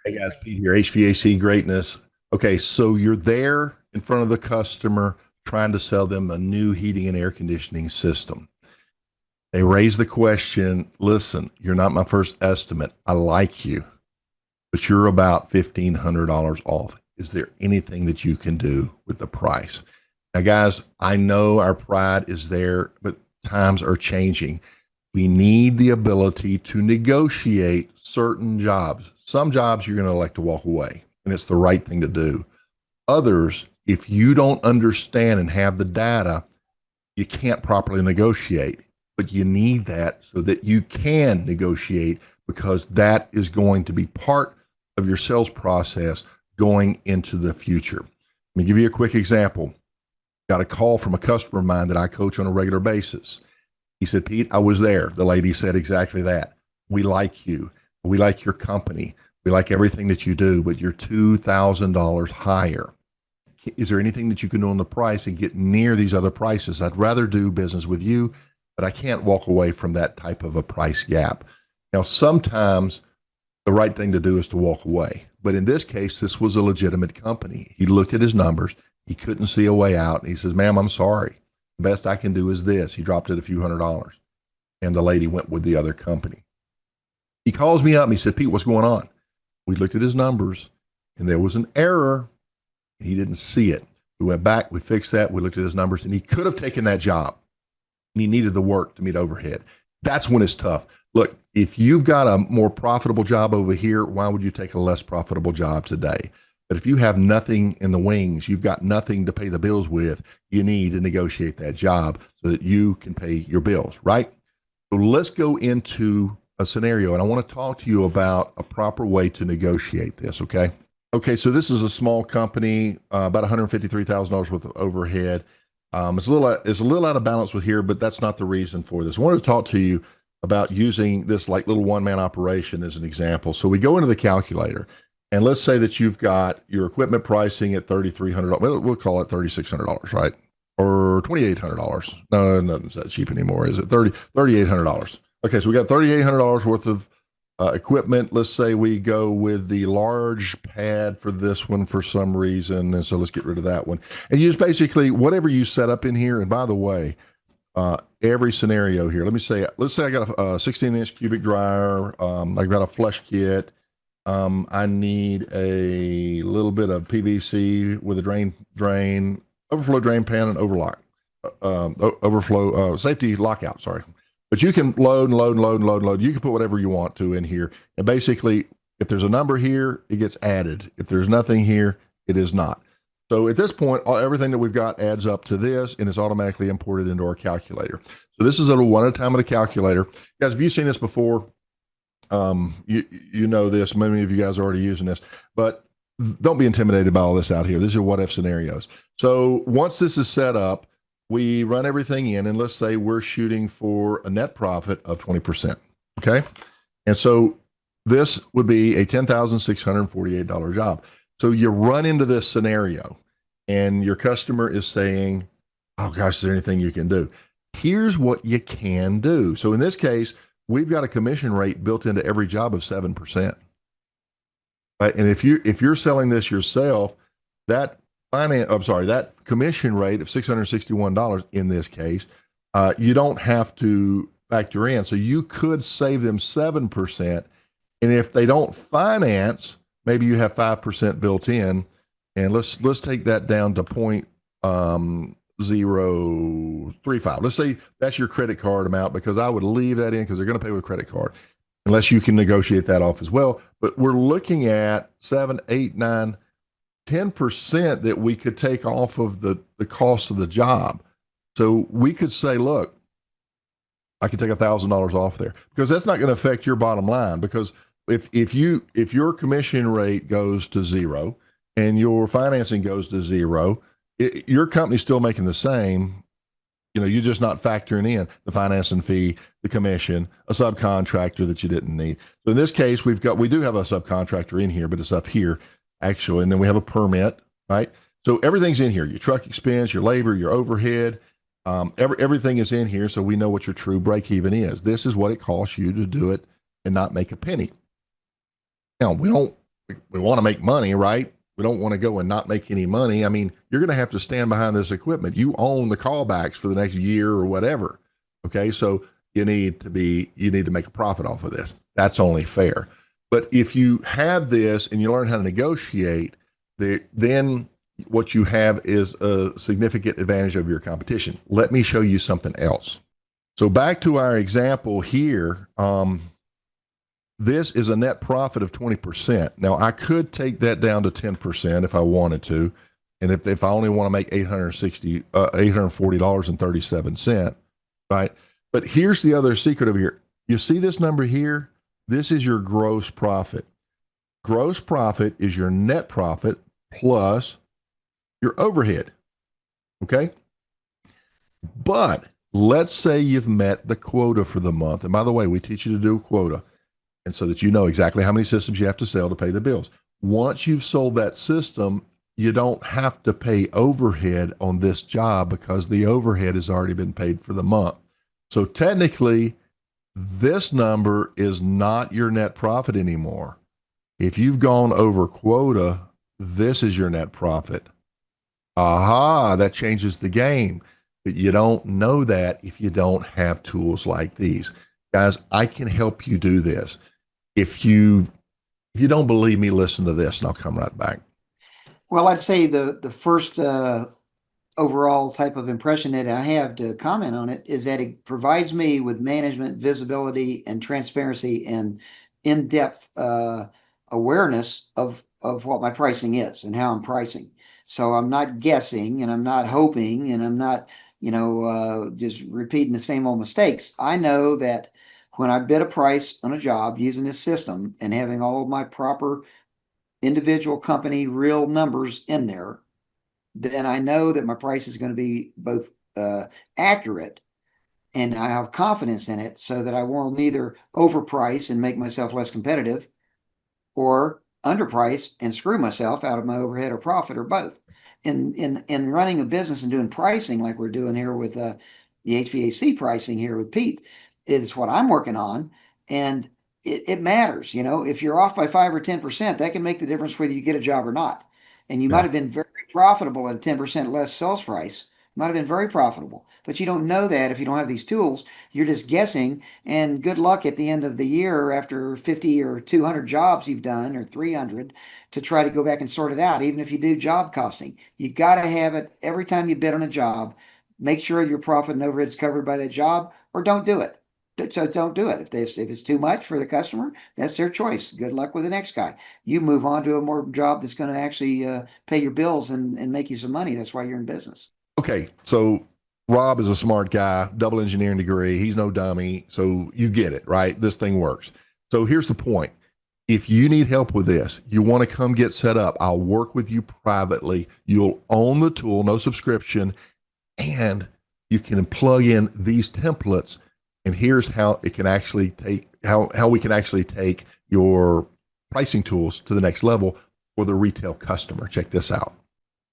Hey guys, Pete here, HVAC Greatness. Okay, so you're there in front of the customer trying to sell them a new heating and air conditioning system. They raise the question, listen, you're not my first estimate. I like you, but you're about $1,500 off. Is there anything that you can do with the price? Now, guys, I know our pride is there, but times are changing. We need the ability to negotiate certain jobs. Some jobs you're going to elect to walk away, and it's the right thing to do. Others, if you don't understand and have the data, you can't properly negotiate. But you need that so that you can negotiate, because that is going to be part of your sales process going into the future. Let me give you a quick example. Got a call from a customer of mine that I coach on a regular basis. He said, Pete, I was there. The lady said exactly that. We like you. We like your company. We like everything that you do, but you're $2,000 higher. Is there anything that you can do on the price and get near these other prices? I'd rather do business with you, but I can't walk away from that type of a price gap. Now, sometimes the right thing to do is to walk away. But in this case, this was a legitimate company. He looked at his numbers. He couldn't see a way out. And he says, ma'am, I'm sorry. The best I can do is this. He dropped it a few $100s. And the lady went with the other company. He calls me up and he said, Pete, what's going on? We looked at his numbers and there was an error. He didn't see it. We went back, we fixed that, we looked at his numbers, and he could have taken that job. And he needed the work to meet overhead. That's when it's tough. Look, if you've got a more profitable job over here, why would you take a less profitable job today? But if you have nothing in the wings, you've got nothing to pay the bills with, you need to negotiate that job so that you can pay your bills, right? So let's go into a scenario, and I want to talk to you about a proper way to negotiate this, okay? Okay, so this is a small company, about $153,000 worth of overhead. It's a little out of balance with here, but that's not the reason for this. I wanted to talk to you about using this like little one-man operation as an example. So we go into the calculator, and let's say that you've got your equipment pricing at $3,300. We'll call it $3,600, right? Or $2,800. No, nothing's that cheap anymore, is it? $3,800. Okay, so we got $3,800 worth of equipment. Let's say we go with the large pad for this one for some reason, and so let's get rid of that one. And use basically whatever you set up in here. And by the way, every scenario here, let's say I got a 16-inch cubic dryer. I've got a flush kit. I need a little bit of PVC with a drain, overflow drain pan, and overflow safety lockout. Sorry. But you can load and load and load and load and load. You can put whatever you want to in here. And basically, if there's a number here, it gets added. If there's nothing here, it is not. So at this point, everything that we've got adds up to this, and it's automatically imported into our calculator. So this is a one at a time on a calculator. Guys, have you seen this before? You know this. Many of you guys are already using this. But don't be intimidated by all this out here. These are what-if scenarios. So once this is set up, we run everything in, and let's say we're shooting for a net profit of 20%. Okay. And so this would be a $10,648 job. So you run into this scenario, and your customer is saying, oh gosh, is there anything you can do? Here's what you can do. So in this case, we've got a commission rate built into every job of 7%. Right. And if you're selling this yourself, that commission rate of $661 in this case, you don't have to factor in. So you could save them 7%. And if they don't finance, maybe you have 5% built in. And let's take that down to 0.035. Let's say that's your credit card amount, because I would leave that in because they're going to pay with credit card unless you can negotiate that off as well. But we're looking at 7, 8, 9, 10% that we could take off of the cost of the job. So we could say, look, I could take $1,000 off there, because that's not going to affect your bottom line. Because if your commission rate goes to zero and your financing goes to zero, your company's still making the same. You're just not factoring in the financing fee, the commission, a subcontractor that you didn't need. So in this case, we do have a subcontractor in here, but it's up here actually. And then we have a permit, right? So everything's in here, your truck expense, your labor, your overhead, everything is in here. So we know what your true break even is. This is what it costs you to do it and not make a penny. Now, we don't we want to make money, right? We don't want to go and not make any money. I mean, you're going to have to stand behind this equipment. You own the callbacks for the next year or whatever. Okay. So you need to make a profit off of this. That's only fair. But if you have this and you learn how to negotiate, then what you have is a significant advantage over your competition. Let me show you something else. So back to our example here, this is a net profit of 20%. Now I could take that down to 10% if I wanted to. And if I only want to make $840.37, right? But here's the other secret over here. You see this number here? This is your gross profit. Gross profit is your net profit plus your overhead. Okay? But let's say you've met the quota for the month. And by the way, we teach you to do a quota. And so that you know exactly how many systems you have to sell to pay the bills. Once you've sold that system, you don't have to pay overhead on this job because the overhead has already been paid for the month. So technically, this number is not your net profit anymore. If you've gone over quota, this is your net profit. Aha, that changes the game. But you don't know that if you don't have tools like these. Guys, I can help you do this. If you don't believe me, listen to this and I'll come right back. Well, I'd say the first overall type of impression that I have to comment on it is that it provides me with management, visibility, and transparency and in-depth awareness of what my pricing is and how I'm pricing. So I'm not guessing and I'm not hoping and I'm not, just repeating the same old mistakes. I know that when I bid a price on a job using this system and having all of my proper individual company real numbers in there, then I know that my price is going to be both accurate and I have confidence in it so that I won't neither overprice and make myself less competitive or underprice and screw myself out of my overhead or profit or both. In running a business and doing pricing like we're doing here with the HVAC pricing here with Pete, is what I'm working on. And it matters, if you're off by 5 or 10%, that can make the difference whether you get a job or not. And you might Yeah. have been very profitable at a 10% less sales price. Might have been very profitable, but you don't know that if you don't have these tools. You're just guessing, and good luck at the end of the year after 50 or 200 jobs you've done or 300 to try to go back and sort it out. Even if you do job costing, you got to have it every time you bid on a job. Make sure your profit and overhead is covered by that job, or don't do it. So don't do it. If it's too much for the customer, that's their choice. Good luck with the next guy. You move on to a more job that's going to actually pay your bills and make you some money. That's why you're in business. Okay. So Rob is a smart guy, double engineering degree. He's no dummy. So you get it, right? This thing works. So here's the point. If you need help with this, you want to come get set up, I'll work with you privately. You'll own the tool, no subscription, and you can plug in these templates. And here's how it can actually take how we can actually take your pricing tools to the next level for the retail customer. Check this out.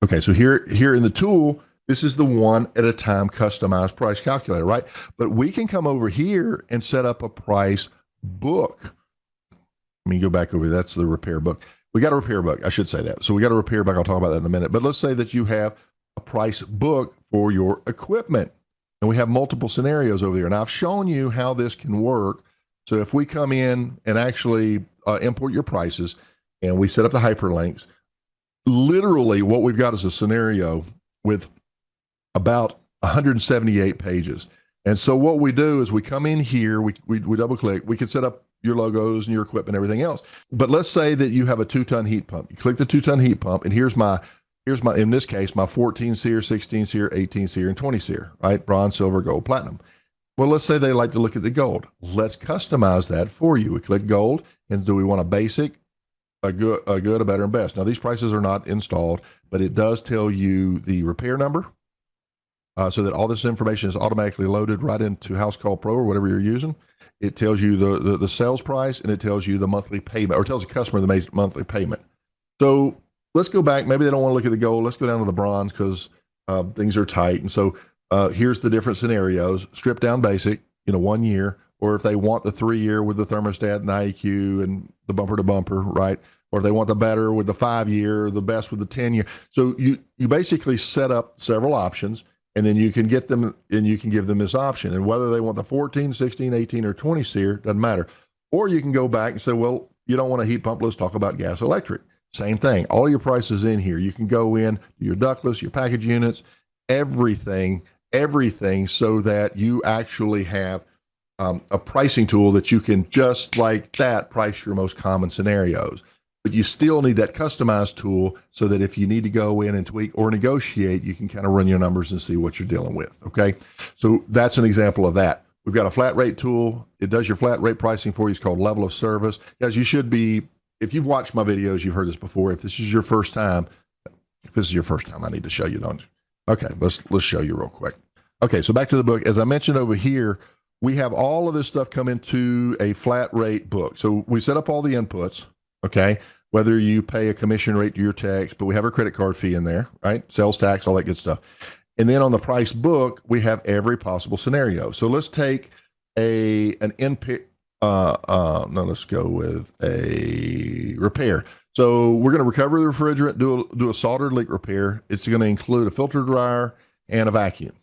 Okay, so here in the tool, this is the one at a time customized price calculator, right? But we can come over here and set up a price book. Let me go back over. That's the repair book. We got a repair book. I should say that. So we got a repair book. I'll talk about that in a minute. But let's say that you have a price book for your equipment. And we have multiple scenarios over there. And I've shown you how this can work. So if we come in and actually import your prices and we set up the hyperlinks, literally what we've got is a scenario with about 178 pages. And so what we do is we come in here, we double click, we can set up your logos and your equipment, everything else. But let's say that you have a 2-ton heat pump. You click the 2-ton heat pump, and here's my, in this case, my 14 SEER, 16 SEER, 18 SEER, and 20 SEER, right? Bronze, silver, gold, platinum. Well, let's say they like to look at the gold. Let's customize that for you. We click gold, and do we want a basic, a good, a better, and best? Now, these prices are not installed, but it does tell you the repair number, so that all this information is automatically loaded right into House Call Pro or whatever you're using. It tells you the sales price, and it tells you the monthly payment, or it tells the customer the monthly payment. So let's go back. Maybe they don't want to look at the gold. Let's go down to the bronze because things are tight. And so here's the different scenarios. Strip down basic, 1 year, or if they want the 3 year with the thermostat and IEQ and the bumper to bumper, right? or they want the better with the 5 year, the best with the 10 year. So you basically set up several options, and then you can get them and you can give them this option. And whether they want the 14, 16, 18, or 20 SEER, doesn't matter. Or you can go back and say, well, you don't want a heat pump. Let's talk about gas electric. Same thing. All your prices in here. You can go in your ductless, your package units, everything, so that you actually have a pricing tool that you can just like that price your most common scenarios. But you still need that customized tool so that if you need to go in and tweak or negotiate, you can kind of run your numbers and see what you're dealing with. Okay. So that's an example of that. We've got a flat rate tool. It does your flat rate pricing for you. It's called level of service. Guys, you should be, if you've watched my videos, you've heard this before. If this is your first time, I need to show you, don't you? Okay, let's show you real quick. Okay, so back to the book. As I mentioned over here, we have all of this stuff come into a flat rate book. So we set up all the inputs, okay, whether you pay a commission rate to your techs, but we have a credit card fee in there, right? Sales tax, all that good stuff. And then on the price book, we have every possible scenario. So let's take an input. Let's go with a repair. So we're going to recover the refrigerant, do a soldered leak repair. It's going to include a filter dryer and a vacuum.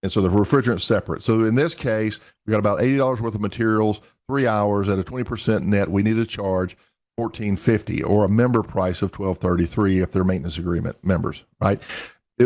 And so the refrigerant's separate. So in this case, we got about $80 worth of materials, 3 hours at a 20% net. We need to charge $14.50 or a member price of $12.33 if they're maintenance agreement members, right?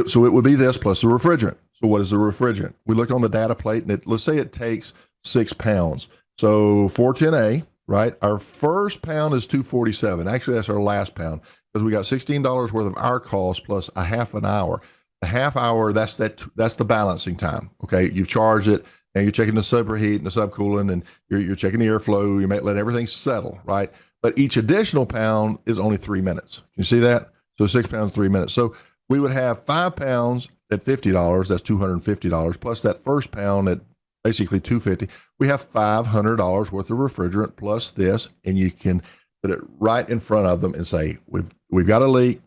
So it would be this plus the refrigerant. So what is the refrigerant? We look on the data plate, and let's say it takes 6 pounds. So 410A, right? Our first pound is $247. Actually, that's our last pound because we got $16 worth of our cost plus a half an hour. A half hour, that's the balancing time. Okay, you've charged it, and you're checking the superheat and the subcooling, and you're checking the airflow. You might let everything settle, right? But each additional pound is only 3 minutes. Can you see that? So 6 pounds, 3 minutes. So we would have 5 pounds at $50. That's $250 plus that first pound at basically $250. We have $500 worth of refrigerant plus this, and you can put it right in front of them and say, we've got a leak.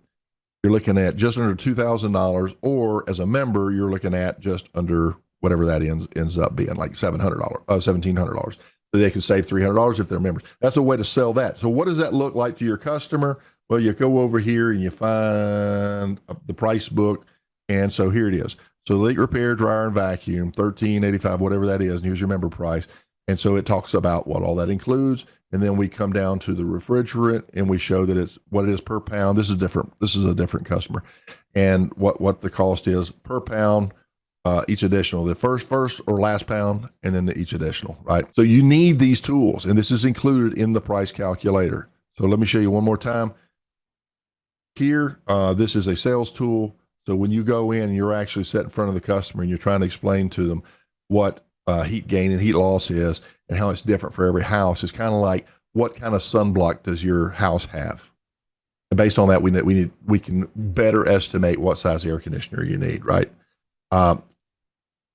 You're looking at just under $2,000, or as a member, you're looking at just under whatever that ends up being, like $1,700. So they can save $300 if they're members. That's a way to sell that. So what does that look like to your customer? Well, you go over here and you find the price book, and so here it is. So leak repair, dryer, and vacuum, $13.85, whatever that is, and here's your member price. And so it talks about what all that includes, and then we come down to the refrigerant, and we show that it's what it is per pound. This is different. This is a different customer, and what the cost is per pound, each additional, the first or last pound, and then each additional, right? So you need these tools, and this is included in the price calculator. So let me show you one more time. Here, this is a sales tool. So when you go in and you're actually set in front of the customer and you're trying to explain to them what heat gain and heat loss is and how it's different for every house, it's kind of like, what kind of sunblock does your house have? And based on that, we can better estimate what size air conditioner you need, right?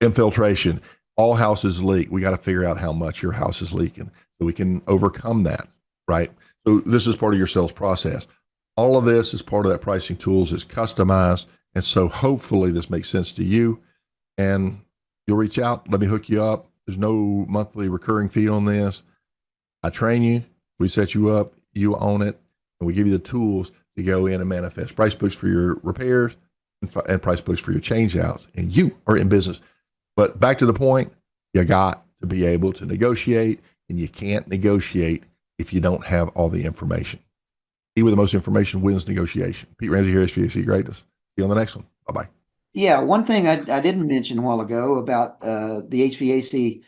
Infiltration. All houses leak. We got to figure out how much your house is leaking so we can overcome that, right? So this is part of your sales process. All of this is part of that pricing tools. It's customized. And so hopefully this makes sense to you, and you'll reach out. Let me hook you up. There's no monthly recurring fee on this. I train you. We set you up. You own it. And we give you the tools to go in and manifest price books for your repairs and price books for your change outs. And you are in business. But back to the point, you got to be able to negotiate, and you can't negotiate if you don't have all the information. He with the most information wins negotiation. Pete Ramsey here, HVAC Greatness. See you on the next one. Bye-bye. Yeah, one thing I didn't mention a while ago about the HVAC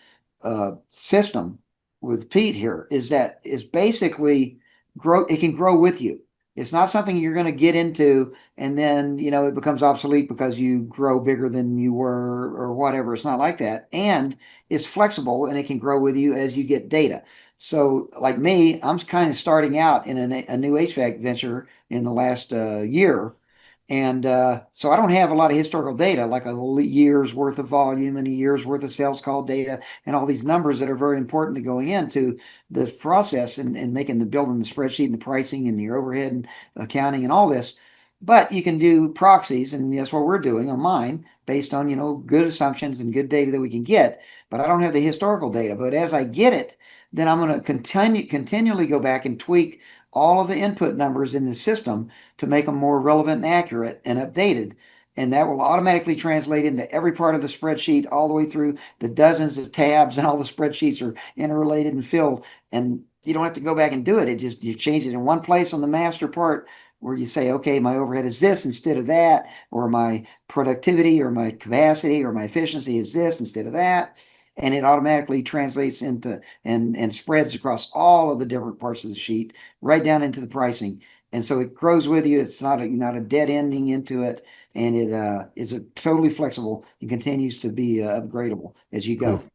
system with Pete here is that it's basically it can grow with you. It's not something you're going to get into and then, it becomes obsolete because you grow bigger than you were or whatever. It's not like that. And it's flexible and it can grow with you as you get data. So like me, I'm kind of starting out in a new HVAC venture in the last year. And so I don't have a lot of historical data, like a year's worth of volume and a year's worth of sales call data and all these numbers that are very important to going into the process and making building the spreadsheet and the pricing and your overhead and accounting and all this. But you can do proxies, and that's what we're doing on mine based on, good assumptions and good data that we can get. But I don't have the historical data. But as I get it, then I'm going to continually go back and tweak all of the input numbers in the system to make them more relevant and accurate and updated. And that will automatically translate into every part of the spreadsheet, all the way through the dozens of tabs, and all the spreadsheets are interrelated and filled. And you don't have to go back and do it. It just, you change it in one place on the master part where you say, okay, my overhead is this instead of that, or my productivity or my capacity or my efficiency is this instead of that. And it automatically translates into and spreads across all of the different parts of the sheet, right down into the pricing. And so it grows with you. It's not a dead ending into it, and it is a totally flexible and continues to be upgradable as you go. Cool.